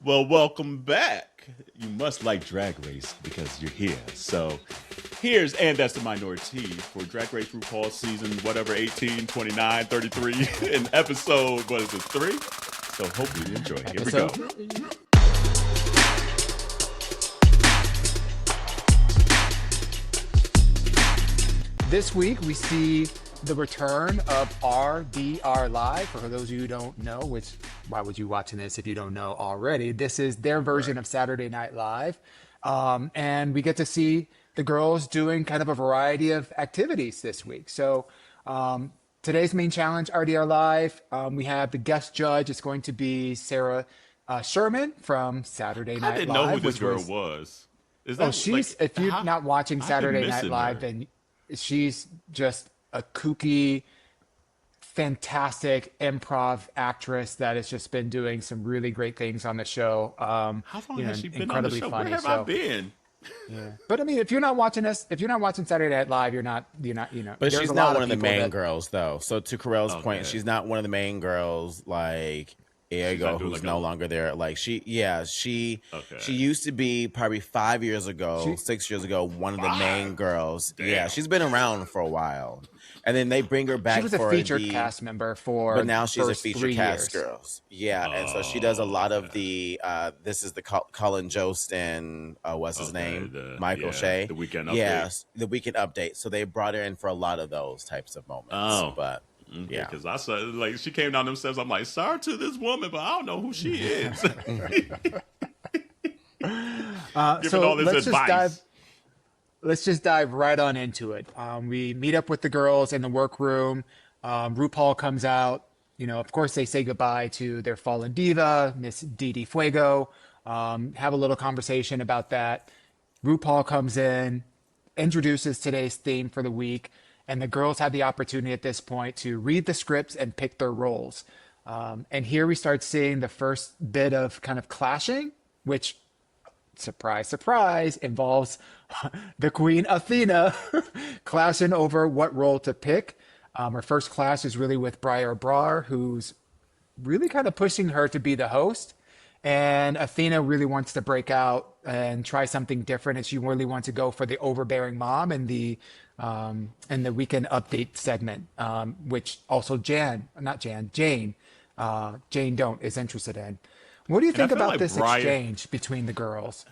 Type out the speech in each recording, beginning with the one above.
Well, welcome back. You must like Drag Race because you're here. So here's, and that's the Minority for Drag Race RuPaul season, whatever, 18, 29, 33, in episode, what is it, 3? So hopefully you enjoy. Here we go. This week we see the return of RDR Live. For those of you who don't know, which why would you watching this if you don't know already? This is their version of Saturday Night Live. And we get to see the girls doing kind of a variety of activities this week. So today's main challenge, RDR Live, we have the guest judge. It's going to be Sarah Sherman from Saturday Night Live. I didn't know who this girl was. Is that, she's, like, if you're not watching Saturday Night Live, then she's just a kooky, fantastic improv actress that has just been doing some really great things on the show. How long has she been on the show? Funny. Where have I been? Yeah, but I mean, if you're not watching Saturday Night Live, you're not. But she's not one of the main girls, though. So to Carell's point, she's not one of the main girls. Like Ego, who's no longer there. Like she used to be probably 5 years ago, 6 years ago, one of the main girls. Damn. Yeah, she's been around for a while. And then they bring her back. She was a featured cast member but now she's a featured cast girl. Yeah, and so she does a lot of the. This is the Colin Jost and what's his name, Michael Shea. The weekend update. Yes, the weekend update. So they brought her in for a lot of those types of moments. But. Yeah, because I saw like she came down themselves. I'm like, sorry to this woman, but I don't know who she is. So all this advice. Let's just dive right on into it. We meet up with the girls in the workroom. RuPaul comes out. Of course, they say goodbye to their fallen diva, Miss Didi Fuego. Have a little conversation about that. RuPaul comes in, introduces today's theme for the week. And the girls have the opportunity at this point to read the scripts and pick their roles. And here we start seeing the first bit of kind of clashing, which, surprise, surprise, involves the Queen Athena clashing over what role to pick. Her first clash is really with Briar, who's really kind of pushing her to be the host. And Athena really wants to break out and try something different. And she really wants to go for the overbearing mom and the weekend update segment, which also Jane Don't is interested in. What do you think about this exchange between the girls?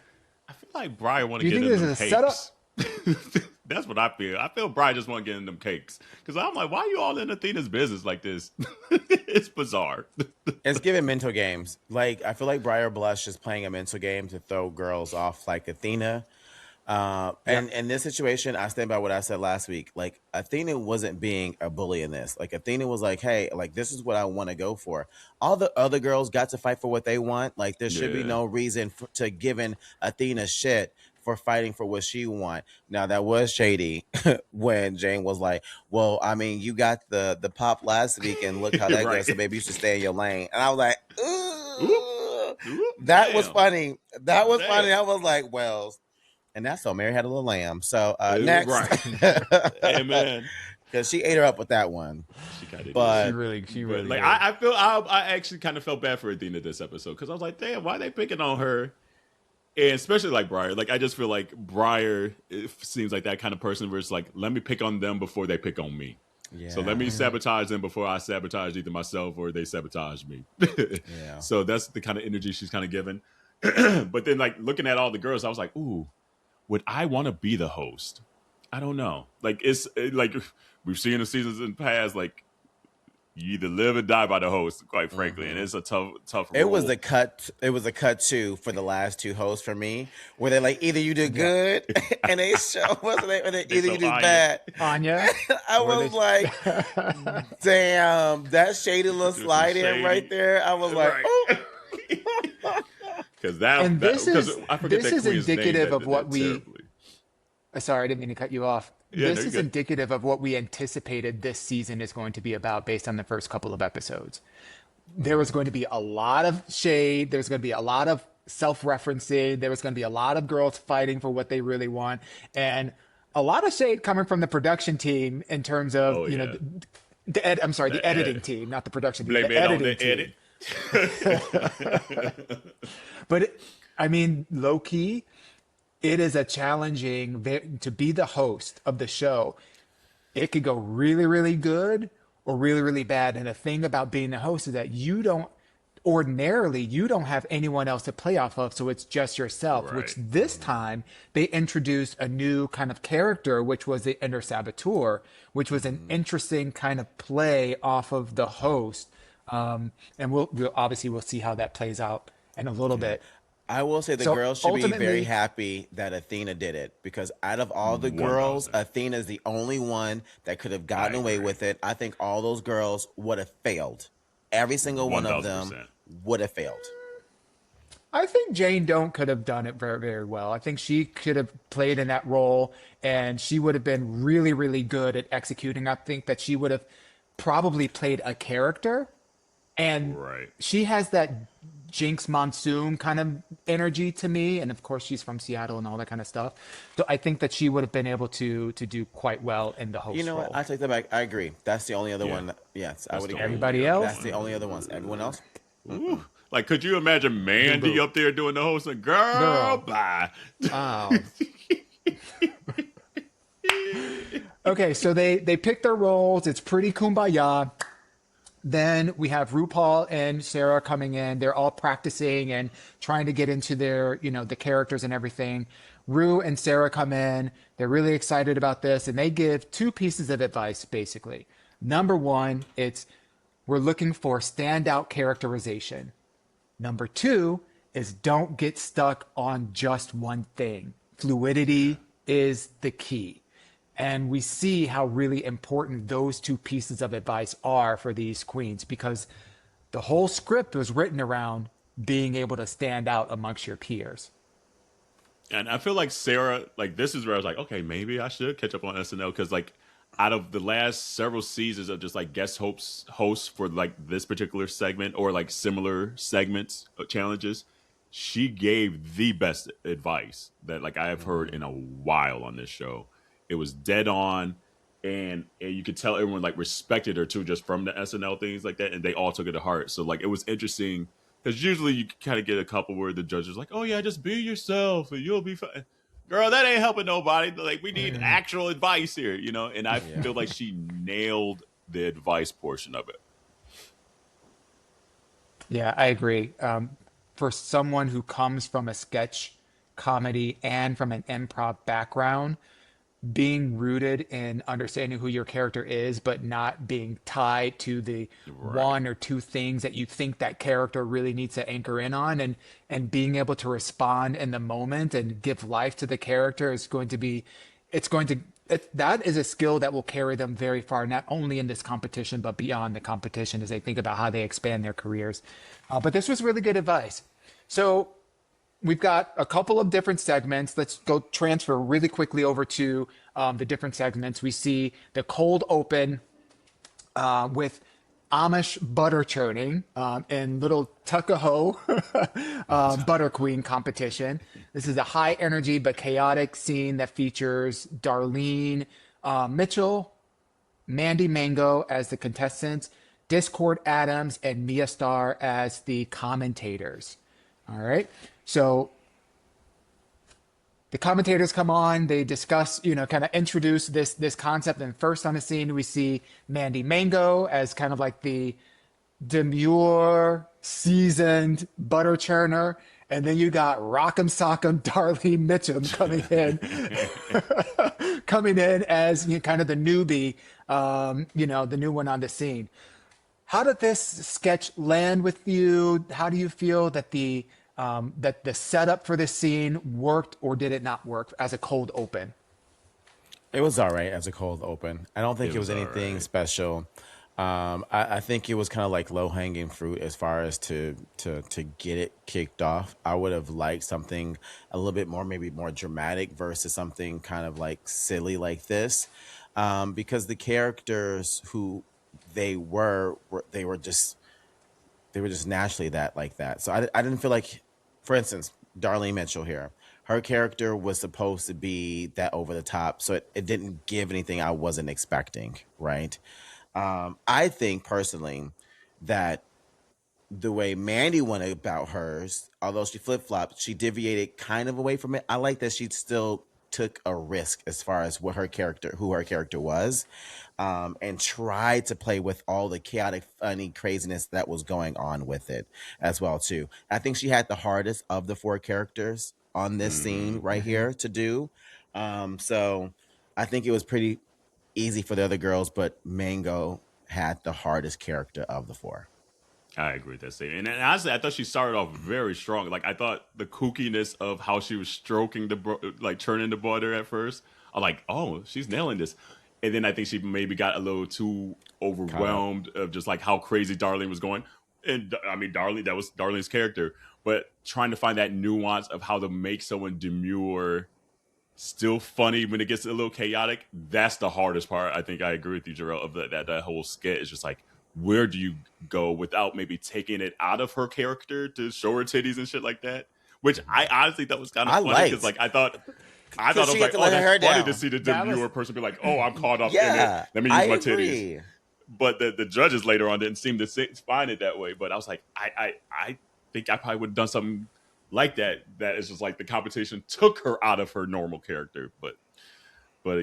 I feel like Briar want to get in them cakes. That's what I feel. I feel Briar just want to get in them cakes. Because I'm like, why are you all in Athena's business like this? It's bizarre. It's giving mental games. Like, I feel like Briar Blush is playing a mental game to throw girls off like Athena. And in this situation, I stand by what I said last week. Like, Athena wasn't being a bully in this. Like, Athena was like, hey, like, this is what I want to go for. All the other girls got to fight for what they want. Like, there should be no reason to giving Athena shit for fighting for what she want. Now, that was shady when Jane was like, well, I mean, you got the pop last week and look how that goes. So maybe you should stay in your lane. And I was like, ooh. That was funny. That was funny. I was like, well... And that's so Mary had a little lamb. So next, Amen. Because she ate her up with that one. She kind of did. She really like. I actually kind of felt bad for Athena this episode because I was like, damn, why are they picking on her? And especially like Briar. Like I just feel like Briar seems like that kind of person where it's like, let me pick on them before they pick on me. Yeah. So let me sabotage them before I sabotage either myself or they sabotage me. Yeah. So that's the kind of energy she's kind of giving. But then like looking at all the girls, I was like, ooh. Would I want to be the host? I don't know. Like like we've seen in seasons in the past, like you either live or die by the host, quite frankly, and it's a tough role. It was a cut too for the last two hosts for me, where they're like either you do good and they show wasn't it, or either you do bad. Anya, I was like, damn, that shady little slide in right there. I was like, oh. Because this is indicative of what we. Sorry, I didn't mean to cut you off. Yeah, this is indicative of what we anticipated this season is going to be about based on the first couple of episodes. There was going to be a lot of shade. There's going to be a lot of self-referencing. There was going to be a lot of girls fighting for what they really want, and a lot of shade coming from the production team in terms of the editing team, not the production team. Blame the it editing on the team. edit. But I mean, low key, it is a challenging to be the host of the show. It could go really, really good or really, really bad. And the thing about being the host is that ordinarily you don't have anyone else to play off of, so it's just yourself. Right. Which this time they introduced a new kind of character, which was the inner saboteur, which was an interesting kind of play off of the host. And we'll obviously we'll see how that plays out in a little bit. I will say the So girls should be very ultimately- happy that Athena did it, because out of all the girls, 1000. Athena is the only one that could have gotten away agree. with it. I think all those girls would have failed. Every single one of them 1000%. would have failed. I think Jane Doe could have done it very, very well. I think she could have played in that role, and she would have been really, really good at executing. I think that she would have probably played a character, and Right. she has that Jinx Monsoon kind of energy to me, and of course she's from Seattle and all that kind of stuff. So I think that she would have been able to do quite well in the host You know role. what? I take that back. I agree. That's the only other Yeah. one. Yes, I That's would the agree. Everybody else? That's the only other ones. Everyone else? Ooh. Like, could you imagine Mandy Boo. up there doing the host? And girl, bye. Oh. Okay, so they pick their roles. It's pretty kumbaya. Then we have RuPaul and Sarah coming in. They're all practicing and trying to get into their, the characters and everything. Ru and Sarah come in. They're really excited about this, and they give two pieces of advice, basically. Number one, we're looking for standout characterization. Number two is don't get stuck on just one thing. Fluidity is the key. And we see how really important those two pieces of advice are for these queens, because the whole script was written around being able to stand out amongst your peers. And I feel like Sarah, like, this is where I was like, okay, maybe I should catch up on SNL, because, like, out of the last several seasons of just, like, guest hosts for, like, this particular segment or, like, similar segments of challenges, she gave the best advice that, like, I have heard in a while on this show. It was dead on, and you could tell everyone, like, respected her, too, just from the SNL things like that, and they all took it to heart. So, like, it was interesting. Because usually you kind of get a couple where the judges are like, oh, yeah, just be yourself and you'll be fine. Girl, that ain't helping nobody. Like, we need actual advice here, And I feel like she nailed the advice portion of it. Yeah, I agree. For someone who comes from a sketch comedy and from an improv background, being rooted in understanding who your character is, but not being tied to the one or two things that you think that character really needs to anchor in on, and being able to respond in the moment and give life to the character is that is a skill that will carry them very far, not only in this competition, but beyond the competition as they think about how they expand their careers. But this was really good advice. So we've got a couple of different segments. Let's go transfer really quickly over to the different segments. We see the cold open with Amish butter churning and little Tuckahoe butter queen competition. This is a high energy but chaotic scene that features Darlene Mitchell, Mandy Mango as the contestants, Discord Adams, and Mia Starr as the commentators. All right. So the commentators come on, they discuss, kind of introduce this concept. And first on the scene, we see Mandy Mango as kind of like the demure, seasoned butter churner. And then you got Rock'em Sock'em Darlene Mitchum coming in as kind of the newbie, the new one on the scene. How did this sketch land with you? How do you feel that the setup for this scene worked, or did it not work as a cold open? It was all right as a cold open. I don't think it was anything right. special. I think it was kind of like low hanging fruit as far as to get it kicked off. I would have liked something a little bit more, maybe more dramatic versus something kind of like silly like this, because the characters who they were just naturally like that. So I didn't feel like, for instance, Darlene Mitchell here, her character was supposed to be that over the top, so it didn't give anything I wasn't expecting, right? I think personally that the way Mandy went about hers, although she flip-flopped, she deviated kind of away from it. I like that she still took a risk as far as who her character was, and tried to play with all the chaotic, funny craziness that was going on with it as well too. I think she had the hardest of the 4 characters on this scene right here to do. So I think it was pretty easy for the other girls, but Mango had the hardest character of the 4. I agree with that statement. And honestly, I thought she started off very strong. Like, I thought the kookiness of how she was stroking turning the border at first, I'm like, oh, she's nailing this. And then I think she maybe got a little too overwhelmed of just like how crazy Darlene was going. And I mean, that was Darlene's character. But trying to find that nuance of how to make someone demure still funny when it gets a little chaotic, that's the hardest part. I think I agree with you, Jarrell, of that whole skit is just like, where do you go without maybe taking it out of her character to show her titties and shit like that? Which I honestly thought was kind of funny because, like, I thought it was like, oh, that's funny to see the demure person be like, oh, I'm caught up in it. Let me use my titties. But the judges later on didn't seem to find it that way. But I was like, I think I probably would have done something like that. That is just like the competition took her out of her normal character. But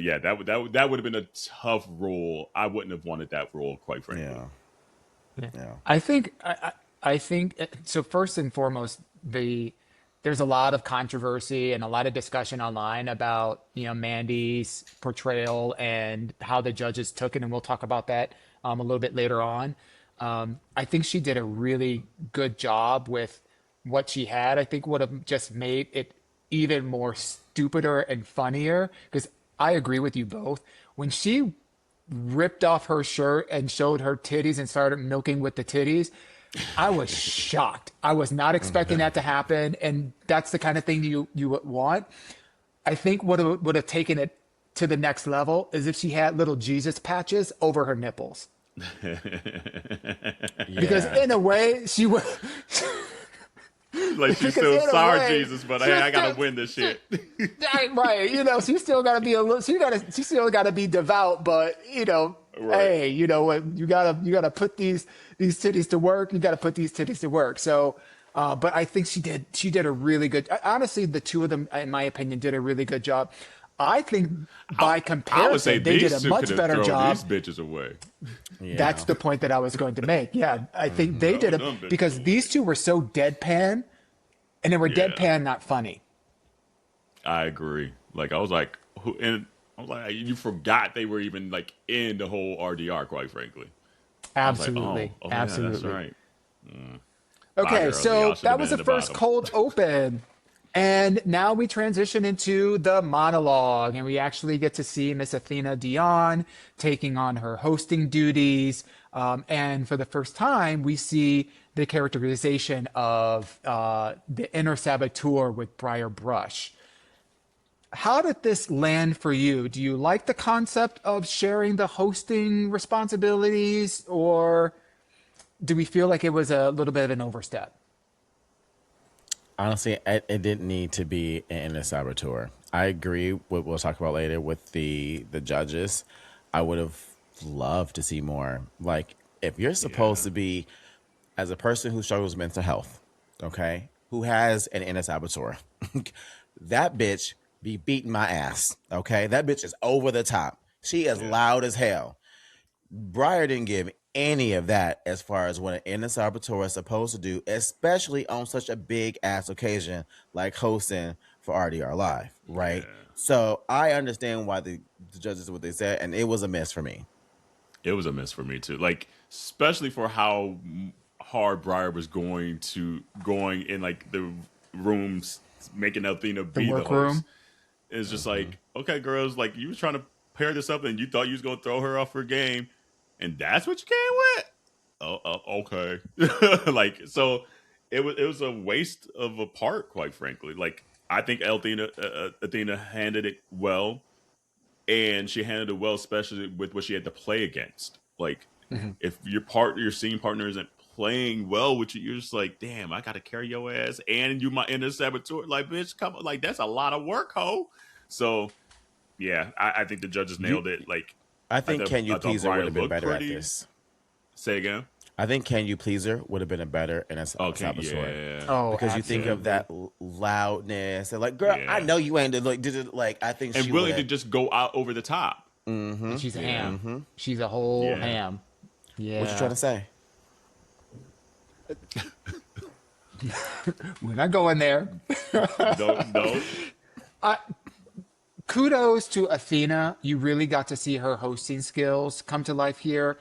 yeah, that would have been a tough role. I wouldn't have wanted that role, quite frankly. Yeah. I think so. First and foremost, there's a lot of controversy and a lot of discussion online about Mandy's portrayal and how the judges took it, and we'll talk about that a little bit later on. I think she did a really good job with what she had. I think would have just made it even more stupider and funnier, because I agree with you both. When she ripped off her shirt and showed her titties and started milking with the titties, I was shocked. I was not expecting that to happen, and that's the kind of thing you would want. I think what would have taken it to the next level is if she had little Jesus patches over her nipples. Because in a way, she would. Like, she's still sorry, Jesus, but hey, I gotta win this shit. Right, she still gotta be a little. She still gotta be devout, but hey, what? You gotta put these titties to work. You gotta put these titties to work. So, but I think she did a really good. Honestly, the two of them, in my opinion, did a really good job. I think by comparison, I would say they did a much better job. These bitches away. Yeah. That's the point that I was going to make. Yeah, I think they did it because these two were so deadpan, and they were deadpan, not funny. I agree. Like, I was like, you forgot they were even like in the whole RDR, quite frankly. Absolutely, like, absolutely. Yeah, that's right. Okay, so that was the first cold open. And now we transition into the monologue, and we actually get to see Miss Athena Dion taking on her hosting duties. And for the first time, we see the characterization of the inner saboteur with Briar Brush. How did this land for you? Do you like the concept of sharing the hosting responsibilities, or do we feel like it was a little bit of an overstep? Honestly, it didn't need to be an inner saboteur. I agree with we'll talk about later with the judges. I would have loved to see more. Like, if you're supposed to be, as a person who struggles with mental health, okay, who has an inner saboteur, that bitch be beating my ass, okay? That bitch is over the top. She is loud as hell. Briar didn't give any of that as far as what an inner saboteur is supposed to do, especially on such a big ass occasion like hosting for RDR Live, right? Yeah. So I understand why the judges did what they said, and it was a miss for me. It was a miss for me too. Like, especially for how hard Briar was going in like the rooms, making Athena be the host. It's just like, okay, girls, like, you was trying to pair this up and you thought you was gonna throw her off her game. And that's what you came with? Okay. Like, so it was a waste of a part, quite frankly. Like, I think Athena handled it well, and she handled it well, especially with what she had to play against. Like, if your scene partner isn't playing well with you, you're just like, damn, I got to carry your ass, and you my inner saboteur. Like, bitch, come on, like, that's a lot of work, ho. So, yeah, I think the judges nailed it. Like, I think Can You Please would have been better at this. Say again? I think Can You Pleaser would have been a better and a Saboteur. Yeah. Oh, Because absolutely. you think of that loudness and like, girl, I know you ain't like did it like I think and she willing would to just go out over the top. Mm-hmm. And she's a ham. Mm-hmm. She's a whole ham. Yeah. What you trying to say? We're not going there. No. Kudos to Athena. You really got to see her hosting skills come to life here.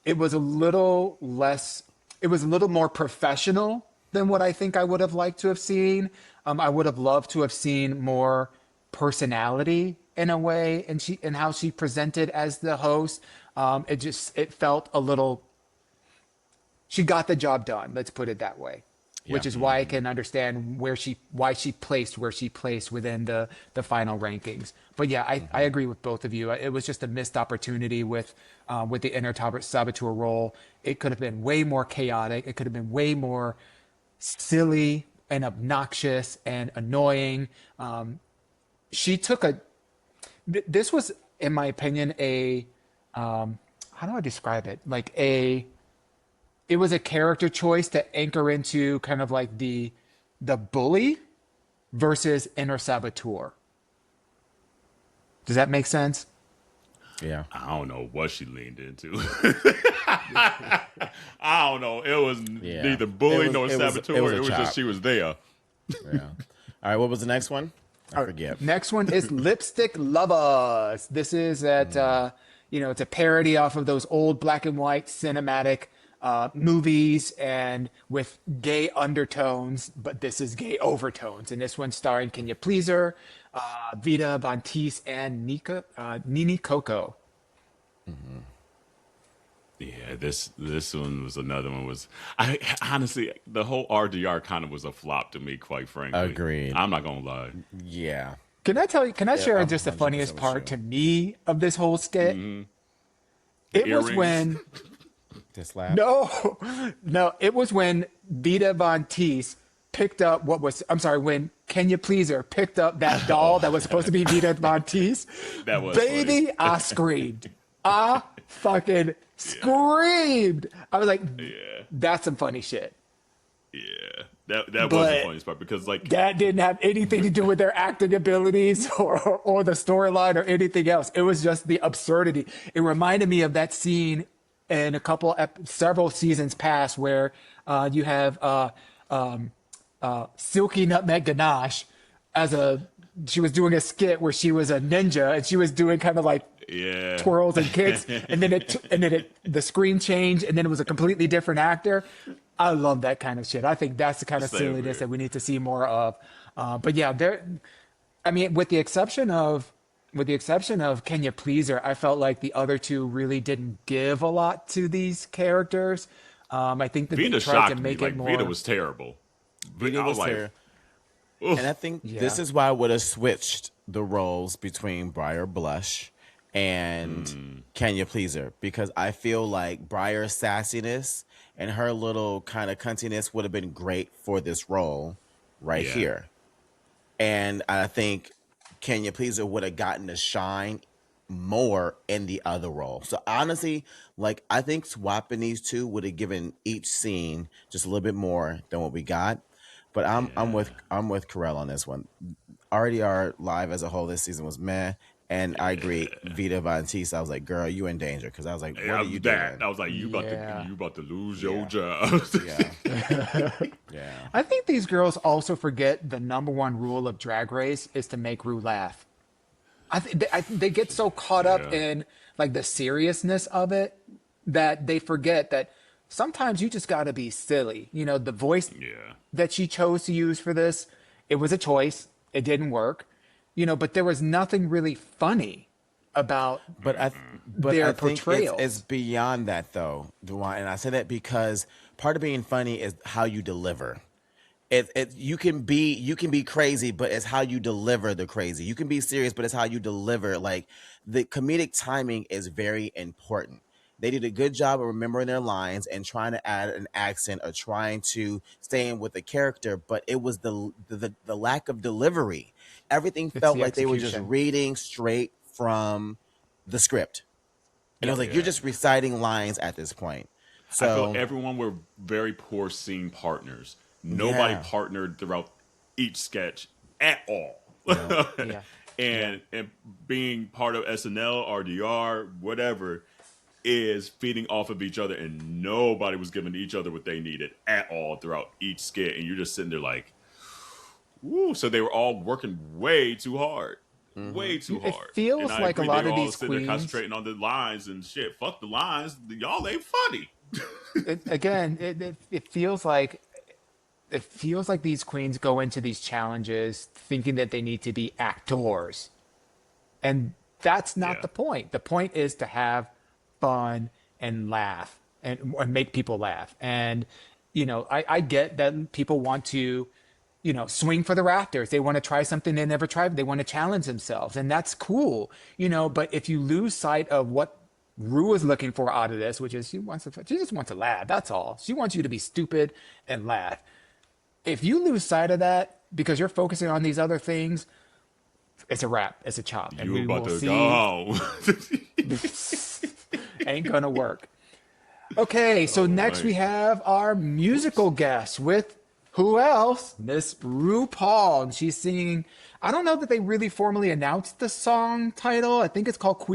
It was a little more professional than what I think I would have liked to have seen. I would have loved to have seen more personality in a way, and how she presented as the host. It felt a little. She got the job done. Let's put it that way. Which is why I can understand why she placed where she placed within the final rankings. But yeah, I agree with both of you. It was just a missed opportunity with the inner saboteur role. It could have been way more chaotic. It could have been way more silly and obnoxious and annoying. This was, in my opinion, how do I describe it? It was a character choice to anchor into kind of like the bully versus inner saboteur. Does that make sense? Yeah. I don't know what she leaned into. I don't know. It was neither bully nor saboteur. It was just she was there. Yeah. All right. What was the next one? I forget. Next one is Lipstick Lovers. This is it's a parody off of those old black and white cinematic movies and with gay undertones, but this is gay overtones. And this one starring Can You Pleaser, Vita Bantis, and Nini Coco. Mm-hmm. Yeah, this one was another one. I honestly, the whole RDR kind of was a flop to me, quite frankly. Agreed. I'm not gonna lie. Yeah. Can I share just the funniest part to me of this whole skit? Mm-hmm. It was when this laugh? No, it was when Vita Von Teese picked up when Can You Pleaser picked up that doll that was supposed to be Vita Von Teese. That was baby, funny. I screamed. I fucking screamed. I was like, that's some funny shit. Yeah. That was the funniest part because that didn't have anything to do with their acting abilities or the storyline or anything else. It was just the absurdity. It reminded me of that scene in several seasons past where you have Silky Nutmeg Ganache she was doing a skit where she was a ninja and she was doing kind of like twirls and kicks and then the screen changed and then it was a completely different actor. I love that kind of shit. I think that's the kind of silliness that we need to see more of. But yeah, with the exception of Can You Pleaser, I felt like the other two really didn't give a lot to these characters. I think that Vita they tried to make it more. Vita was terrible. Vita was terrible. And I think this is why I would have switched the roles between Briar Blush and Can You Pleaser, because I feel like Briar's sassiness and her little kind of cuntiness would have been great for this role here. And I think Can You Pleaser would have gotten to shine more in the other role. So honestly, I think swapping these two would have given each scene just a little bit more than what we got. But I'm with Carell on this one. RDR live as a whole this season was meh. And I agree, Vita Von Teese, I was like, girl, you in danger. Because I was like, what are you doing? I was like, you about to lose your job. Yeah. I think these girls also forget the number one rule of Drag Race is to make Rue laugh. They get so caught up in the seriousness of it that they forget that sometimes you just got to be silly. The voice that she chose to use for this, it was a choice. It didn't work. But there was nothing really funny about their portrayals. It's beyond that, though, Duane. And I say that because part of being funny is how you deliver. You can be crazy, but it's how you deliver the crazy. You can be serious, but it's how you deliver. The comedic timing is very important. They did a good job of remembering their lines and trying to add an accent or trying to stay in with the character, but it was the lack of delivery. Everything felt like they were just reading straight from the script. And I was like, you're just reciting lines at this point. So I feel everyone were very poor scene partners. Nobody partnered throughout each sketch at all. Yeah. And being part of SNL, RDR, whatever, is feeding off of each other, and nobody was giving each other what they needed at all throughout each skit. And you're just sitting there like, woo. So they were all working way too hard. Way too hard. It feels like a lot of these queens queens concentrating on the lines and shit. Fuck the lines. Y'all ain't funny. it feels like these queens go into these challenges thinking that they need to be actors, and that's not the point. The point is to have fun and laugh and make people laugh. And I get that people want to swing for the rafters. They want to try something they never tried. They want to challenge themselves, and that's cool. But if you lose sight of what Rue is looking for out of this, which is she just wants to laugh. That's all. She wants you to be stupid and laugh. If you lose sight of that because you're focusing on these other things, it's a wrap. It's a chop. And You about to see. go home. Ain't gonna work. Okay, so next we have our musical guest with who else? Miss Rupaul. And she's singing. I don't know that they really formally announced the song title. I think it's called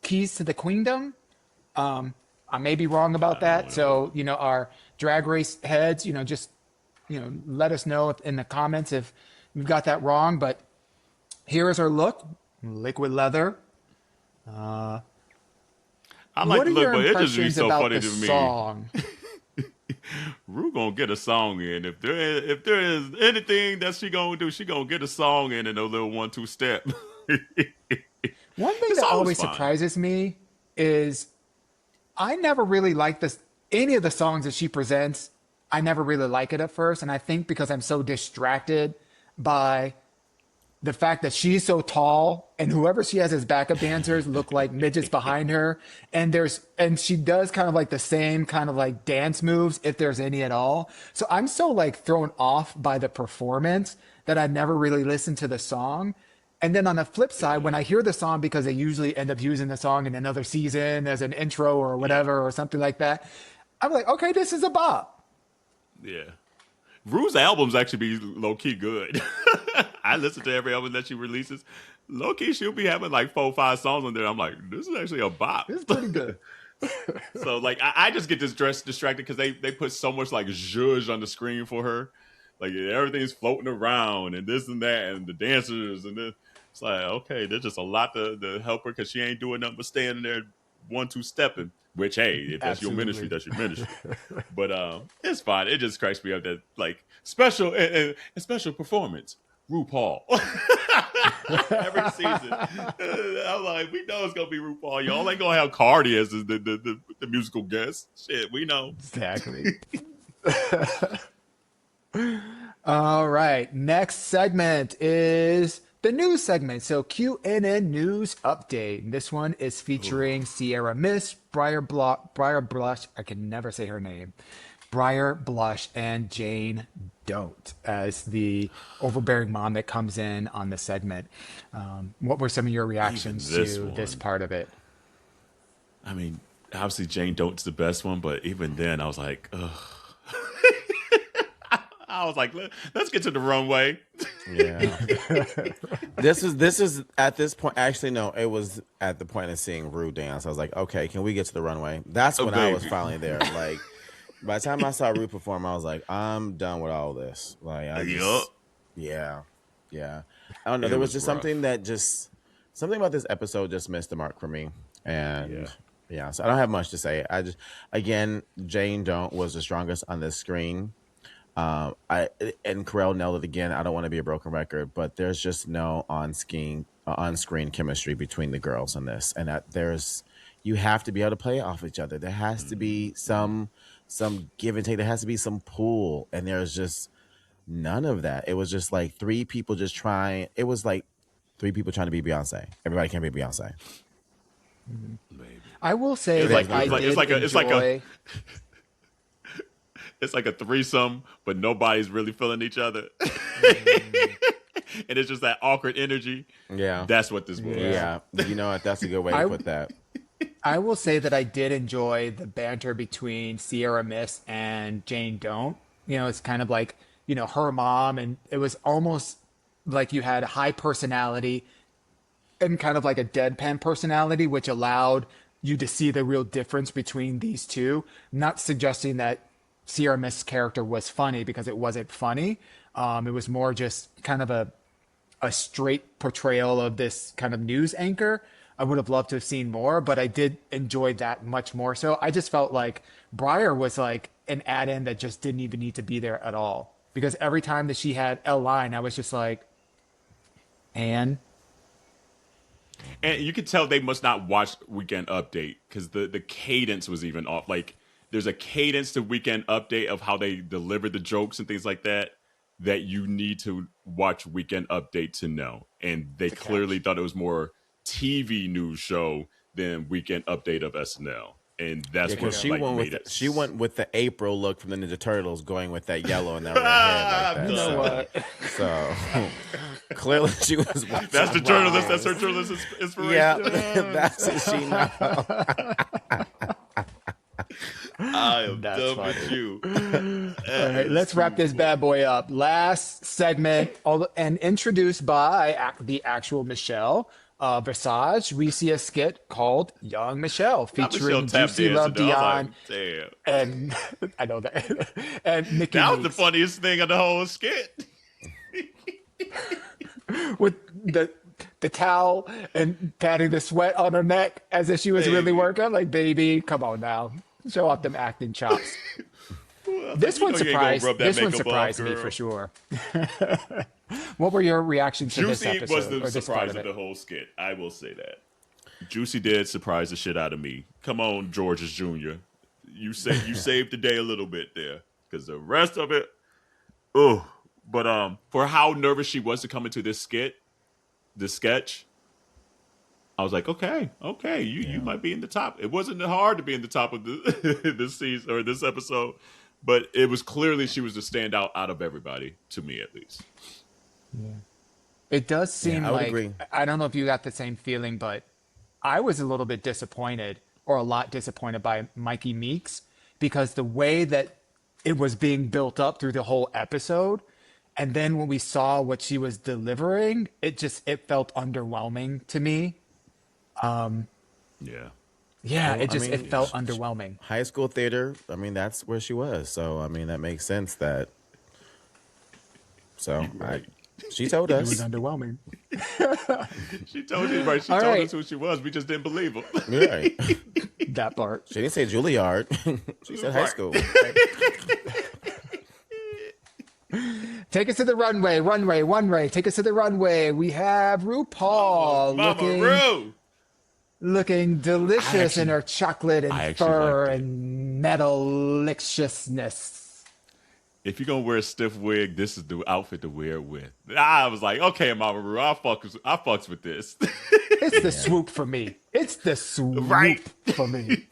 Keys to the Queendom. I may be wrong about that. So, our drag race heads, just, let us know in the comments if we've got that wrong. But here is her look. Liquid leather. I like the look, but it just be so funny to me. Song? Rue gonna get a song in. If there is anything that she gonna do, she gonna get a song in a little 1-2 step. One thing that always surprises me is I never really like any of the songs that she presents. I never really like it at first. And I think because I'm so distracted by the fact that she's so tall and whoever she has as backup dancers look like midgets behind her. And she does kind of like the same kind of like dance moves, if there's any at all. So I'm so like thrown off by the performance that I never really listened to the song. And then on the flip side, when I hear the song, because they usually end up using the song in another season as an intro or whatever or something like that, I'm like, okay, this is a bop. Yeah. Rue's albums actually be low-key good. I listen to every album that she releases. Low-key, she'll be having like 4 or 5 songs on there. I'm like, this is actually a bop. It's pretty good. So like, I just get distracted because they put so much like zhuzh on the screen for her. Like everything's floating around and this and that and the dancers and this. It's like, okay, there's just a lot to help her because she ain't doing nothing but standing there 1-2 stepping. Which, hey, if that's your ministry, that's your ministry. But it's fine. It just cracks me up that like special performance, RuPaul. Every season, I'm like, we know it's gonna be RuPaul. Y'all ain't gonna have Cardi as the musical guest. Shit, we know exactly. All right, next segment is the news segment. So QNN News Update. This one is featuring Sierra Miss, Briar Blush, I can never say her name, Briar Blush, and Jane Don't as the overbearing mom that comes in on the segment. What were some of your reactions to this part of it? I mean, obviously Jane Dont's the best one, but even then I was like, ugh. I was like, let's get to the runway. Yeah. This is at this point. Actually, no, it was at the point of seeing Rue dance. I was like, okay, can we get to the runway? That's when I was finally there. Like, by the time I saw Rue perform, I was like, I'm done with all this. Like, yeah. I don't know. There was just rough. Something about this episode just missed the mark for me. And yeah, so I don't have much to say. Jane Don't was the strongest on this screen. And Carell nailed it again. I don't want to be a broken record, but there's just no on-screen chemistry between the girls in this, and you have to be able to play off each other. There has to be some give and take. There has to be some pull, and there's just none of that. It was just like 3 people just trying. It was like 3 people trying to be Beyonce. Everybody can't be Beyonce. I will say it's like a threesome, but nobody's really feeling each other. And it's just that awkward energy. Yeah. That's what this was. Yeah. You know what? That's a good way to put that. I will say that I did enjoy the banter between Sierra Miss and Jane Don't. It's kind of like, her mom, and it was almost like you had high personality and kind of like a deadpan personality, which allowed you to see the real difference between these two. Not suggesting that Sierra Mist's character was funny, because it wasn't funny. It was more just kind of a straight portrayal of this kind of news anchor. I would have loved to have seen more, but I did enjoy that much more. So I just felt like Briar was like an add-in that just didn't even need to be there at all. Because every time that she had a line, I was just like, and you could tell they must not watch Weekend Update, because the cadence was even off. Like, there's a cadence to Weekend Update of how they deliver the jokes and things like that you need to watch Weekend Update to know. And they clearly thought it was more TV news show than Weekend Update of SNL. And that's what she went made with it. She went with the April look from the Ninja Turtles, going with that yellow and that red hair like that. You know what? So clearly she was. That's the journalist. That's her journalist inspiration. Yeah, that's what she knows. I am That's done funny. with you. All right, let's wrap this bad boy up. Last segment, and introduced by the actual Michelle Visage. We see a skit called Young Michelle, featuring Juicy Love Dion, and I know that, and Nikki. That was the funniest thing of the whole skit. With the towel and patting the sweat on her neck as if she was really working. Like, baby, come on now, show off them acting chops. This one surprised me for sure. What were your reactions to this episode? Juicy was the surprise of the whole skit. I will say that. Juicy did surprise the shit out of me. Come on, Georges Jr. You saved the day a little bit there, because the rest of it, oh. But for how nervous she was to come into this sketch, I was like, okay, you might be in the top. It wasn't hard to be in the top of this season or this episode, but it was clearly she was the standout out of everybody, to me at least. Yeah. It does seem like, agree. I don't know if you got the same feeling, but I was a little bit disappointed, or a lot disappointed by Mikey Meeks, because the way that it was being built up through the whole episode, and then when we saw what she was delivering, it felt underwhelming to me. Yeah. Yeah, it felt underwhelming. High school theater, I mean, that's where she was. So, I mean, that makes sense that. So, right. She told It was us. underwhelming. She told you, right? She told us who she was. We just didn't believe her. Right. That part. She didn't say Juilliard. She said high school. Take us to the runway. Take us to the runway. We have RuPaul looking delicious in her chocolate and fur and metalliciousness. If you're gonna wear a stiff wig, this is the outfit to wear it with. I was like, okay, Mama Ru, I fucks with this. It's the swoop for me. It's the swoop for me.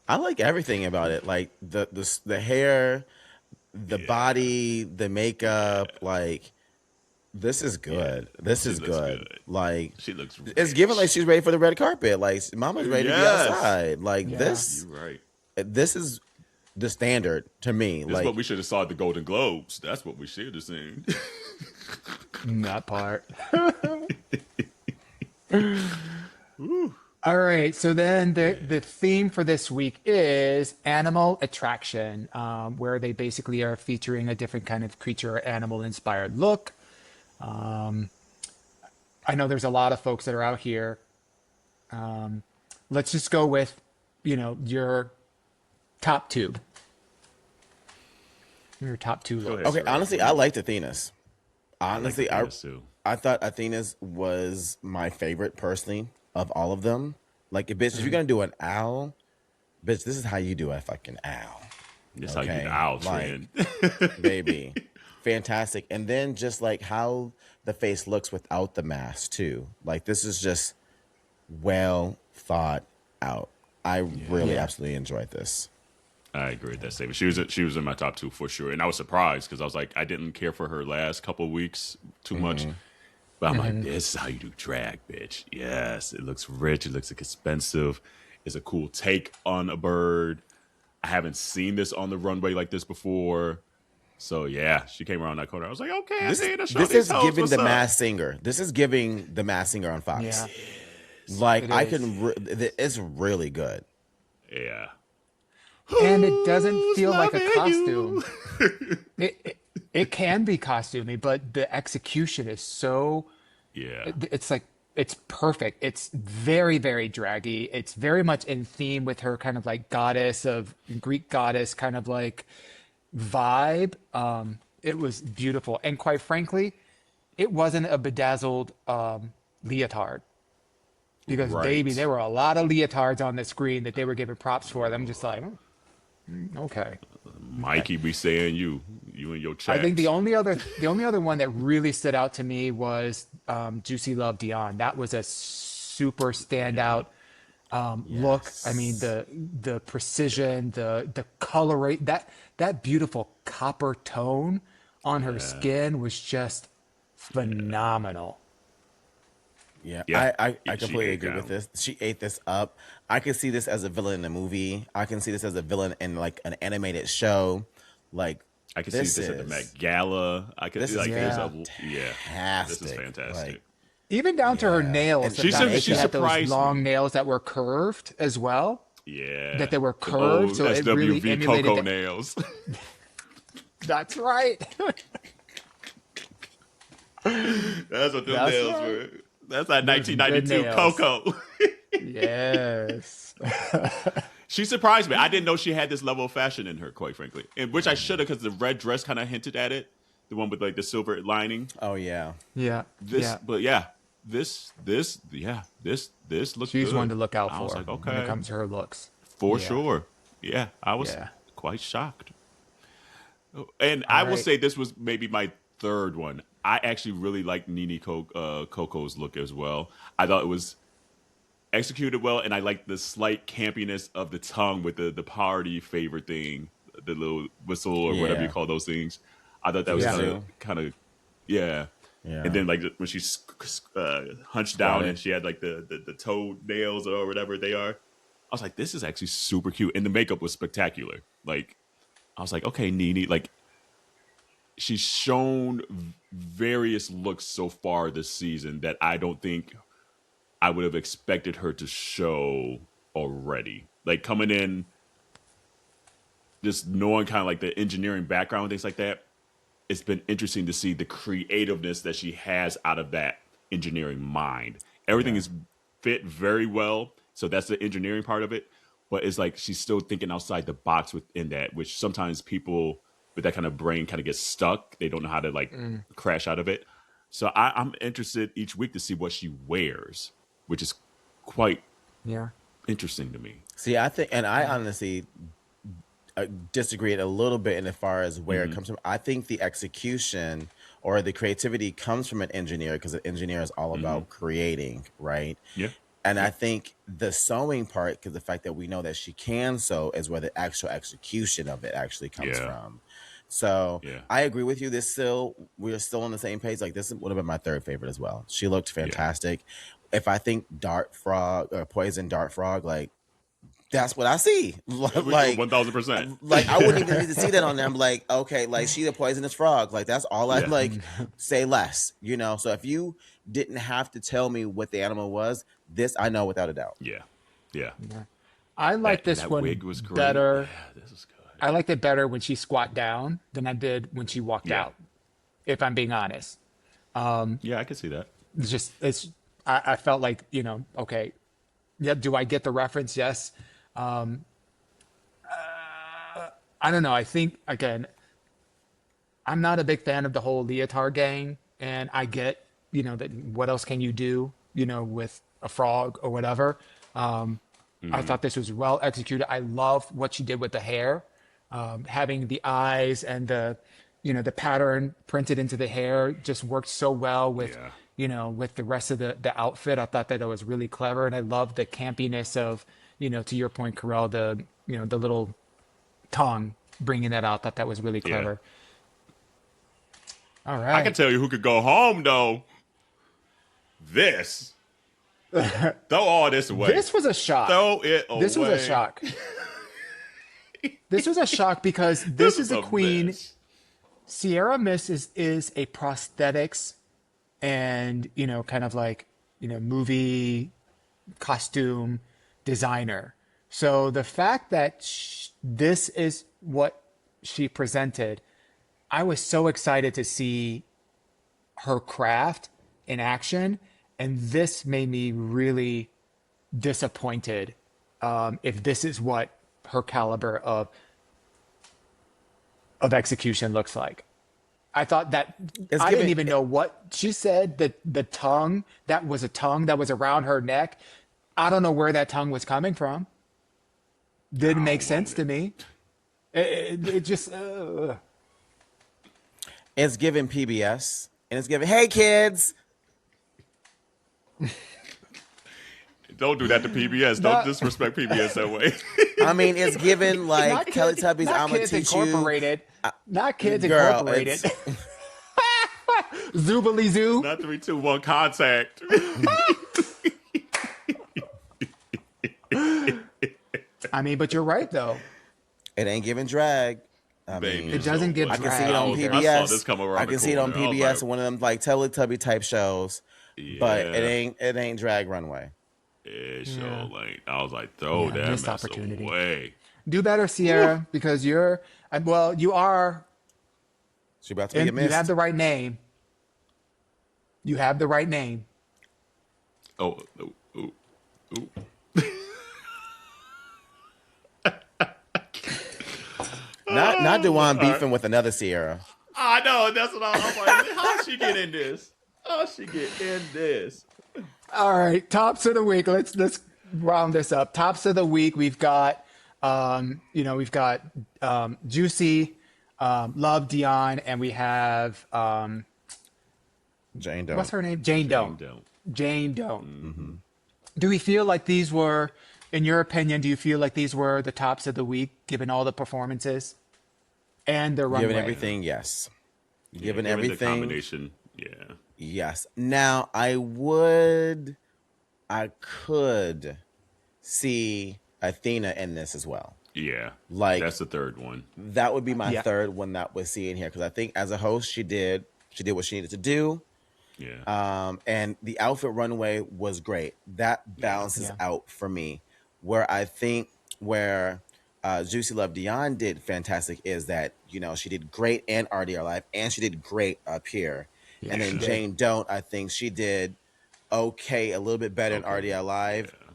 I like everything about it. Like the hair, the body, the makeup. Like, this is good. This is good. Like, she looks. It's given like she's ready for the red carpet. Like, Mama's ready to be outside. Like this. You're right. This is the standard to me. This is what we should have saw at the Golden Globes. That's what we should have seen. That part. All right, so then the theme for this week is animal attraction, where they basically are featuring a different kind of creature or animal inspired look. I know there's a lot of folks that are out here. Let's just go with, your top two. Your top two looks. Okay, honestly, I liked Athena's. Honestly, I thought Athena's was my favorite personally of all of them. Like, bitch, if you're gonna do an owl, bitch, this is how you do a fucking owl. This how you do the owl trend. Baby. Fantastic. And then just like how the face looks without the mask too. Like, this is just well thought out. I really absolutely enjoyed this. I agree with that statement. She was in my top two for sure, and I was surprised because I was like, I didn't care for her last couple of weeks too much, But I'm like, this is how you do drag, bitch. Yes, it looks rich. It looks like expensive. It's a cool take on a bird. I haven't seen this on the runway like this before. So yeah, she came around that corner. I was like, okay, This this is giving the Masked Singer. This is giving the Masked Singer on Fox. Yeah. Like it's really good. Yeah. And it doesn't feel like a Who's costume. loving you? It can be costumey, but the execution is so. Yeah. It's like it's perfect. It's very, very draggy. It's very much in theme with her kind of like Greek goddess kind of like vibe. It was beautiful, and quite frankly, it wasn't a bedazzled leotard. Because baby, there were a lot of leotards on the screen that they were giving props for. I'm just like, okay. Mikey be saying you and your chats. I think the only other one that really stood out to me was Juicy Love Dion. That was a super standout look. I mean, the precision, the coloration, that beautiful copper tone on her skin was just phenomenal. Yeah, I completely agree with this. She ate this up. I can see this as a villain in a movie. I can see this as a villain in like an animated show. Like I can see this at the Met Gala. I can see like this is fantastic. Like, even down to her nails. She had surprised those long nails that were curved as well. Yeah, that they were curved, so it really emulated Coco nails. That's right. That's what them nails were. That's that 1992 Coco. Yes. She surprised me. I didn't know she had this level of fashion in her, quite frankly. And which I should have, because the red dress kind of hinted at it. The one with like the silver lining. Oh yeah. Yeah. But this looks She's good. one to look out for. I was like, okay. When it comes to her looks. For sure. Yeah. I was quite shocked. And I will say this was maybe my third one. I actually really liked Nene Coco's look as well. I thought it was executed well, and I liked the slight campiness of the tongue with the party favor thing, the little whistle or whatever you call those things. I thought that was kind of. And then like when she hunched down and she had like the toe nails or whatever they are, I was like, this is actually super cute, and the makeup was spectacular. Like, I was like, okay, Nene, like. She's shown various looks so far this season that I don't think I would have expected her to show already. Like coming in, just knowing kind of like the engineering background and things like that, it's been interesting to see the creativeness that she has out of that engineering mind. Everything is fit very well, so that's the engineering part of it. But it's like she's still thinking outside the box within that, which sometimes people... But that kind of brain kind of gets stuck. They don't know how to like crash out of it. So I'm interested each week to see what she wears, which is quite interesting to me. See, I think, and I honestly disagree a little bit in as far as where it comes from. I think the execution or the creativity comes from an engineer, because an engineer is all about creating, right? Yeah. And I think the sewing part, because the fact that we know that she can sew, is where the actual execution of it actually comes from. So I agree with you. We're still on the same page. Like, this would have been my third favorite as well. She looked fantastic. If I think Dart Frog or Poison Dart Frog, like, that's what I see. Like 1000%. Like, I wouldn't even need to see that on there. I'm like, okay, like, she's a poisonous frog. Like, that's all I like. Say less, you know. So if you didn't have to tell me what the animal was, this I know without a doubt. Yeah. I like this one wig was great. better. Yeah, this is good. I liked it better when she squat down than I did when she walked out, if I'm being honest. I can see that. I felt like, okay, do I get the reference? Yes. I don't know. I think, again, I'm not a big fan of the whole leotard gang, and I get, that what else can you do, with a frog or whatever. I thought this was well executed. I love what she did with the hair. Having the eyes and the pattern printed into the hair just worked so well with, with the rest of the outfit. I thought that it was really clever. And I love the campiness of, to your point, Carell, the little tongue bringing that out. Thought that was really clever. All right. I can tell you who could go home though. This. Throw all this away. This was a shock. Throw it away. This was a shock. This was a shock because this is a queen. Mess. Sierra Mist is a prosthetics and, kind of like, movie costume designer. So the fact that this is what she presented, I was so excited to see her craft in action. And this made me really disappointed if this is what her caliber of execution looks like. I thought that I didn't even know what she said, that the tongue, that was a tongue that was around her neck. I don't know where that tongue was coming from. Didn't make sense to me. It just... It's given PBS, and it's given, hey, kids. Don't do that to PBS. Don't disrespect PBS that way. I mean, it's given like Teletubbies. I'm gonna teach Incorporated. you. Not Kids Girl, Incorporated. Zoobly Zoo. Not 3, 2, 1 contact. I mean, but you're right though. It ain't giving drag. I mean, it doesn't give I drag. can see it on PBS. I saw this come around I can see it on PBS, like, one of them like Teletubby type shows. Yeah. But it ain't drag Runway. Like I was like, throw that mess opportunity away. Do better, Sierra, because you are. She about to be a mist. You have the right name. You have the right name. Oh. Not Dewan beefing with another Sierra. I know, that's what I'm like. How'd she get in this? How'd she get in this? All right, tops of the week. Let's round this up. Tops of the week. We've got, Juicy, Love Dion, and we have Jane Doe. What's her name? Jane Doe. Jane Doe. Mm-hmm. Do we feel like these were, in your opinion, do you feel like these were the tops of the week, given all the performances and the runway? Given everything, yes. Given the everything, combination, yeah. yes. Now I could see Athena in this as well. Yeah, like that's the third one. That would be my third one that was seeing here, because I think as a host she did what she needed to do. Yeah. And the outfit runway was great. That balances out for me. Where I think Juicy Love Dion did fantastic is that, she did great in RDR Live and she did great up here. Yeah, and then Jane Doe, I think she did okay, a little bit better in RDR Live. Yeah.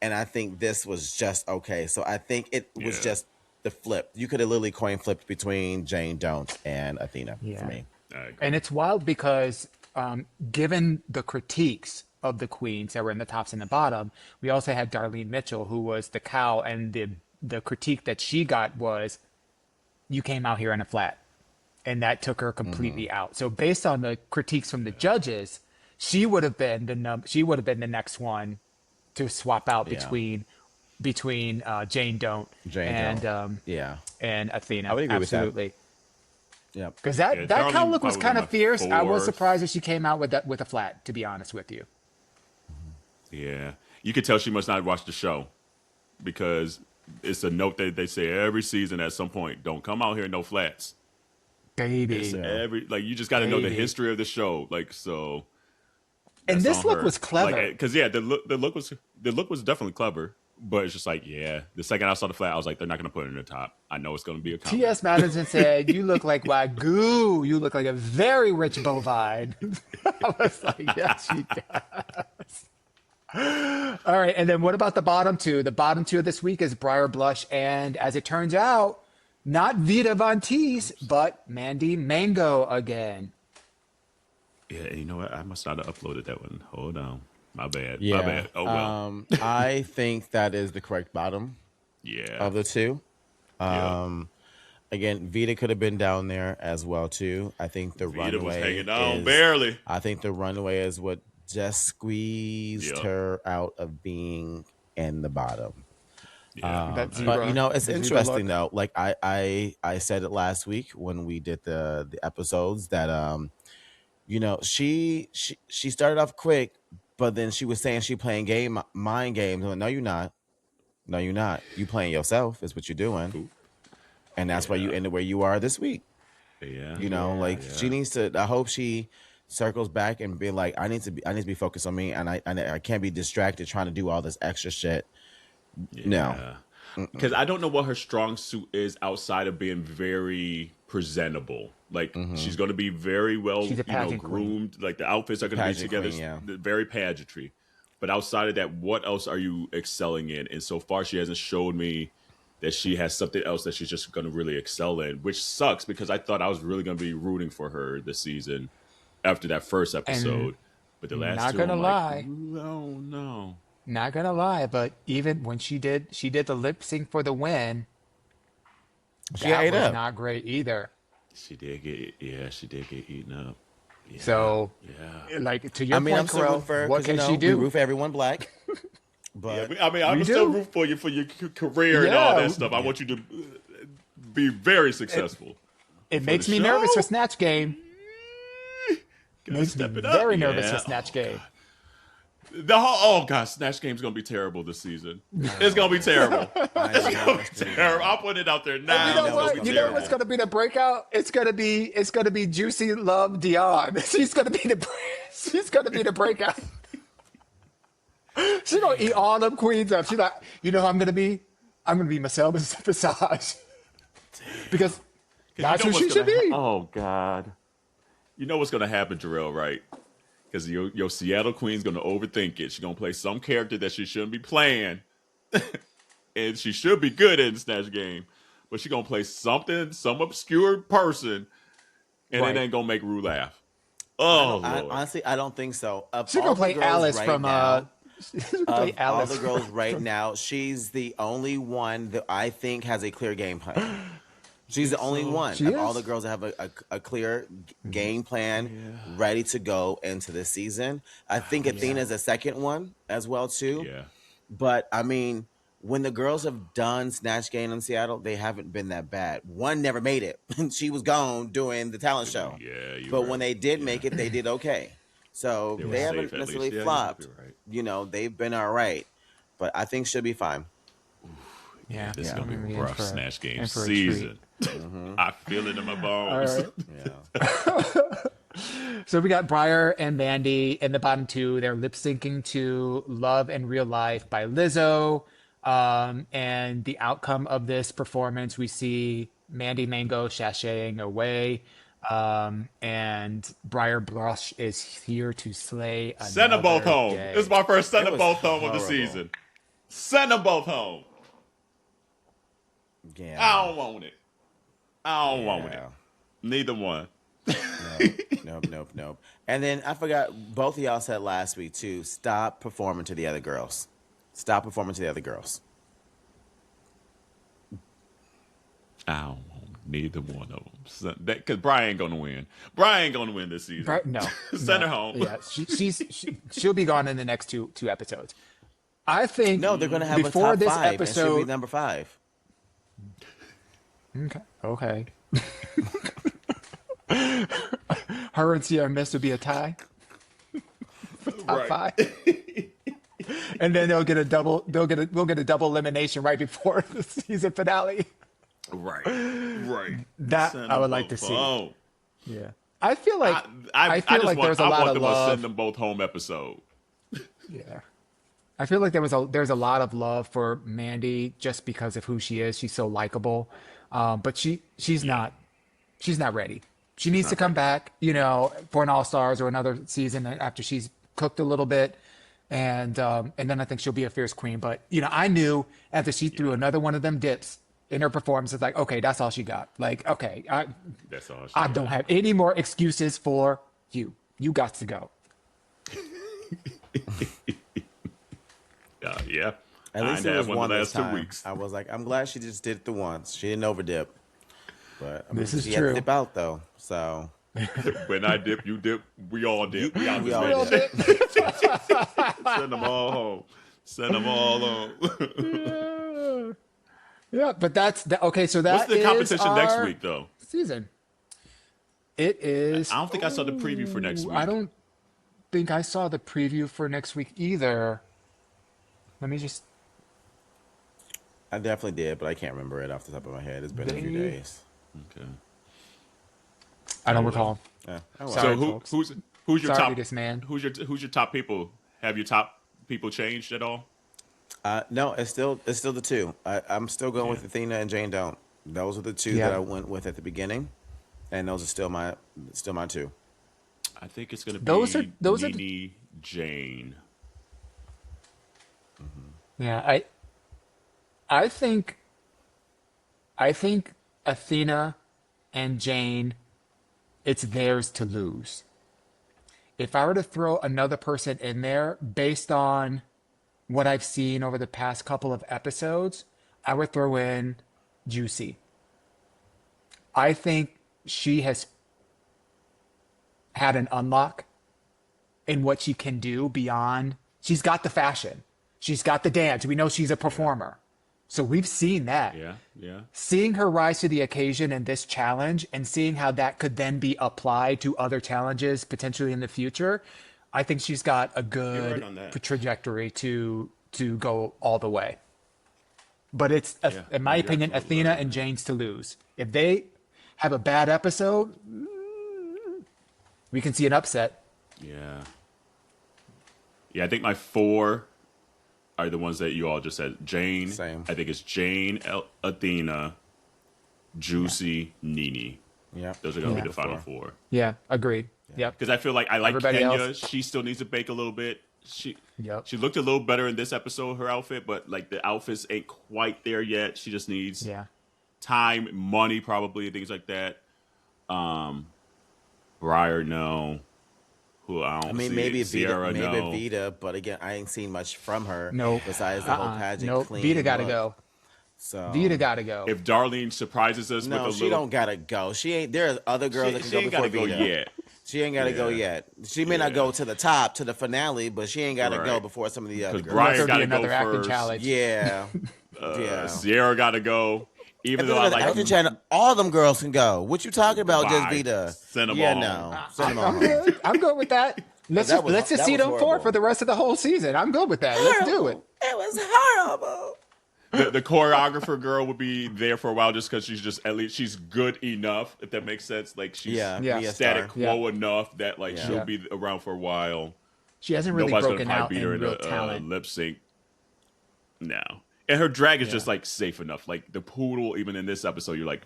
And I think this was just okay. So I think it was just the flip. You could have literally coin flipped between Jane Doe and Athena for me. And it's wild because given the critiques of the queens that were in the tops and the bottom, we also had Darlene Mitchell, who was the cow, and the critique that she got was, you came out here in a flat, and that took her completely out. So based on the critiques from the judges, she would have been the next one to swap out between Jane Doe and Athena. I would agree with that. Yeah, because that cow look was kind of fierce. I was surprised that she came out with a flat, to be honest with you. Yeah, you could tell she must not watch the show, because it's a note that they say every season at some point: don't come out here no flats, baby. You just got to know the history of the show, so. And this look was clever, because the look was definitely clever. But it's just like, the second I saw the flat, I was like, they're not going to put it in the top. I know it's going to be a comment. T.S. Madison said, you look like Wagyu. You look like a very rich bovine. I was like, yes, she does. All right. And then what about the bottom two? The bottom two of this week is Briar Blush. And as it turns out, not Vita Von Teese, but Mandy Mango again. Yeah, you know what? I must not have uploaded that one. Hold on. My bad. Yeah. My bad. Oh, well. I think that is the correct bottom of the two. Again, Vita could have been down there as well, too. I think the Vita runway was hanging down barely. I think the runway is what just squeezed her out of being in the bottom. Yeah. But, it's interesting, though. Like, I said it last week when we did the episodes that You know, she started off quick, but then she was saying she playing mind games. No, you're not. No, you're not. You playing yourself is what you're doing, Ooh. and that's why you ended where you are this week. Yeah. You know, she needs to. I hope she circles back and be like, I need to be focused on me, and I can't be distracted trying to do all this extra shit. Yeah. No. Because I don't know what her strong suit is outside of being very presentable. Like she's going to be very well, groomed. Like the outfits are going to be together, very pageantry. But outside of that, what else are you excelling in? And so far, she hasn't showed me that she has something else that she's just going to really excel in, which sucks because I thought I was really going to be rooting for her this season after that first episode. But the last two, I'm like, oh no. Not gonna lie, but even when she did the lip sync for the win, that was not great either. She did get eaten up. Yeah. So, like to your point, I'm still rooting for her, what can she do? We root for everyone black. But I'm still rooting for you for your career and all that stuff. I want you to be very successful. It makes me nervous for Snatch Game. Makes me very nervous for Snatch Game. Snatch Game's gonna be terrible this season. It's gonna be terrible. It's gonna be terrible. I'll put it out there now. You know what? You know what's gonna be the breakout? It's gonna be Juicy Love Dion. She's gonna be the breakout. She's gonna eat all them queens up. She's like, I'm gonna be Michelle Visage. Because that's who she should be. Oh God. You know what's gonna happen, Jarrell, right? Because your Seattle Queen's going to overthink it. She's going to play some character that she shouldn't be playing. And she should be good in Snatch Game. But she's going to play some obscure person. And it ain't going to make Rue laugh. Oh, Lord. Honestly, I don't think so. She's going to play Alice from... all the girls right now, she's the only one that I think has a clear game plan. She's the only one of all the girls that have a clear game plan ready to go into this season. I think Athena's a second one as well, too. Yeah. But, I mean, when the girls have done Snatch Game in Seattle, they haven't been that bad. One never made it. She was gone doing the talent show. Yeah, but when they did make it, they did okay. So they haven't necessarily flopped. Right. They've been all right. But I think she'll be fine. Yeah, this is going to be a rough Snatch Game season. I feel it in my bones. All right. So we got Briar and Mandy in the bottom two. They're lip syncing to Love and Real Life by Lizzo. And the outcome of this performance, we see Mandy Mango sashaying away. And Briar Blush is here to slay another Send them both home. day. This is my first send them both home of the season. Send them both home. Yeah. I don't want it. I don't want it. Neither one. Nope. And then I forgot, both of y'all said last week too, stop performing to the other girls. Stop performing to the other girls. I don't want neither one of them. Because Brian ain't going to win. Brian ain't going to win this season. No. Send her home. Yeah, she'll be gone in the next two episodes. I think no, they're going to have before a top this five, episode, and she'll be number 5. Okay. Her and Sierra Mist would be a tie. Top 5. And then we'll get a double elimination right before the season finale. Right. That I would like to see. Yeah. I feel like there's a lot of love. Send them both home episode. Yeah. I feel like there's a lot of love for Mandy just because of who she is. She's so likable. But she's not ready. She needs to come back, for an All-Stars or another season after she's cooked a little bit. And then I think she'll be a fierce queen. But, I knew after she threw another one of them dips in her performance, it's like, okay, that's all she got. Like, okay, that's all she I got. don't have any more excuses for you. You got to go. Yeah. At least it was one the last last 2 time. weeks. I was like, I'm glad she just did it the once. She didn't overdip. But this is she true. had to dip out though. So when I dip, you dip. We all dip. We all dip. Send them all home. Send them all home. Yeah, but that's okay. So that what's the competition is next our week, though? Season. It is. I don't think I saw the preview for next week. I don't think I saw the preview for next week either. Let me just. I definitely did, but I can't remember it off the top of my head. It's been a few days. Okay. I don't recall. Yeah. Oh, well. Sorry, So folks. who's your Sorry, top? this man. Who's your top people? Have your top people changed at all? No, it's still the two. I'm still going with Athena and Jane. Don't. Those are the two that I went with at the beginning, and those are still my two. I think it's going to be those are Nene, Jane. Yeah, I think Athena and Jane, it's theirs to lose. If I were to throw another person in there based on what I've seen over the past couple of episodes, I would throw in Juicy. I think she has had an unlock in what she can do beyond. She's got the fashion. She's got the dance. We know she's a performer. So we've seen that. Yeah. Seeing her rise to the occasion in this challenge and seeing how that could then be applied to other challenges potentially in the future, I think she's got a good trajectory to go all the way. But it's, in my opinion, Athena and Jane's to lose. If they have a bad episode, we can see an upset. Yeah, I think my 4 are the ones that you all just said. Jane. Same. I think it's Jane, Athena, Juicy, Nene. Yeah. Those are going to be the final 4. Yeah, agreed. Yep. Because I feel like I like Everybody Kenya. else. She still needs to bake a little bit. She Yep. looked a little better in this episode, her outfit, but like the outfits ain't quite there yet. She just needs time, money, probably, things like that. Briar, no. Who I don't see. Maybe Sierra, Vita, no. maybe Vita, but again, I ain't seen much from her. Nope. Besides the whole pageant. Nope. Clean Vita got to look. go. So Vita got to go. If Darlene surprises us with a little, she don't gotta go. She ain't. There are other girls that can she go ain't before gotta Vita. go yet. She ain't gotta go yet. She may not go to the top, to the finale, but she ain't gotta go before some of the other girls. Briar got to another go acting first. challenge. Yeah. Sierra got to go. Even though I like acting challenge, all them girls can go. What you talking about? Just Bye. Vita? Send them yeah, all. no. Send them all I'm home. good. I'm good with that. Let's just see them 4 horrible. for the rest of the whole season. I'm good with that. Let's do it. It was horrible. The choreographer girl would be there for a while just because she's just at least she's good enough, if that makes sense. Like she's static quo enough that like she'll be around for a while. She hasn't really Nobody's broken gonna out beat in her real in a talent. lip sync. No, and her drag is just like safe enough. Like the poodle, even in this episode, you're like,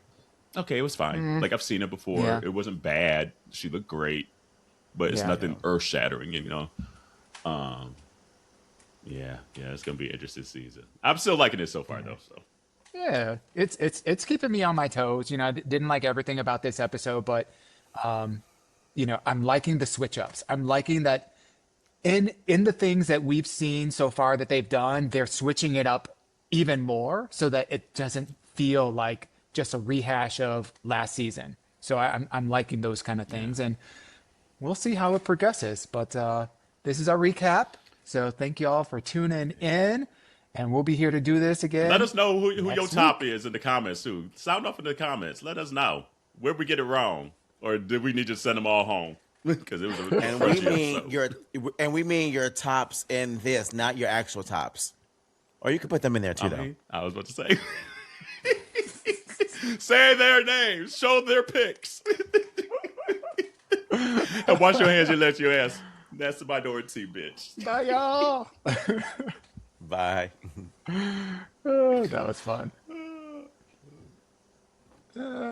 okay, it was fine. Like I've seen it before. Yeah. It wasn't bad. She looked great, but it's nothing earth shattering. You know. Yeah, it's gonna be an interesting season. I'm still liking it so far though. So. Yeah, it's keeping me on my toes. You know, I didn't like everything about this episode, but you know, I'm liking the switch ups. I'm liking that in the things that we've seen so far that they've done, they're switching it up even more so that it doesn't feel like just a rehash of last season. So I'm liking those kind of things, and we'll see how it progresses. But this is our recap. So thank you all for tuning in. And we'll be here to do this again. Let us know who your top is in the comments, too. Sound off in the comments. Let us know. Where we get it wrong? Or did we need to send them all home? Because it was a we mean your tops in this, not your actual tops. Or you could put them in there, too, though. I was about to say. Say their names. Show their pics. And wash your hands and let your ass. That's the minority, bitch. Bye, y'all. Bye. Oh, that was fun.